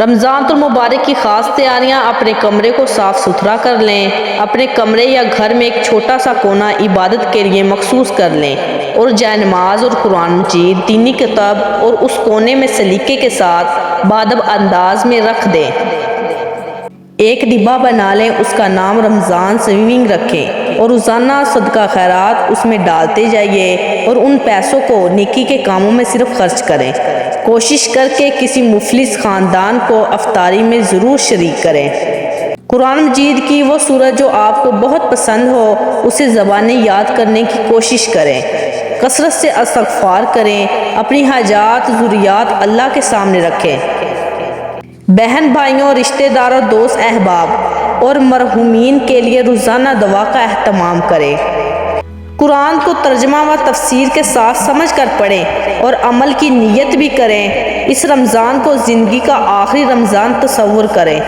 رمضان المبارک کی خاص تیاریاں۔ اپنے کمرے کو صاف ستھرا کر لیں۔ اپنے کمرے یا گھر میں ایک چھوٹا سا کونا عبادت کے لیے مخصوص کر لیں اور جائے نماز اور قرآن مجید، دینی کتاب اور اس کونے میں سلیقے کے ساتھ بادب انداز میں رکھ دیں۔ ایک ڈبہ بنا لیں، اس کا نام رمضان سیونگ رکھیں اور روزانہ صدقہ خیرات اس میں ڈالتے جائیے اور ان پیسوں کو نیکی کے کاموں میں صرف خرچ کریں۔ کوشش کر کے کسی مفلس خاندان کو افطاری میں ضرور شریک کریں۔ قرآن مجید کی وہ سورت جو آپ کو بہت پسند ہو اسے زبانیں یاد کرنے کی کوشش کریں۔ کثرت سے استغفار کریں۔ اپنی حاجات ضروریات اللہ کے سامنے رکھیں۔ بہن بھائیوں، رشتہ داروں، دوست احباب اور مرحومین کے لیے روزانہ دعا کا اہتمام کریں۔ قرآن کو ترجمہ و تفسیر کے ساتھ سمجھ کر پڑھیں اور عمل کی نیت بھی کریں۔ اس رمضان کو زندگی کا آخری رمضان تصور کریں۔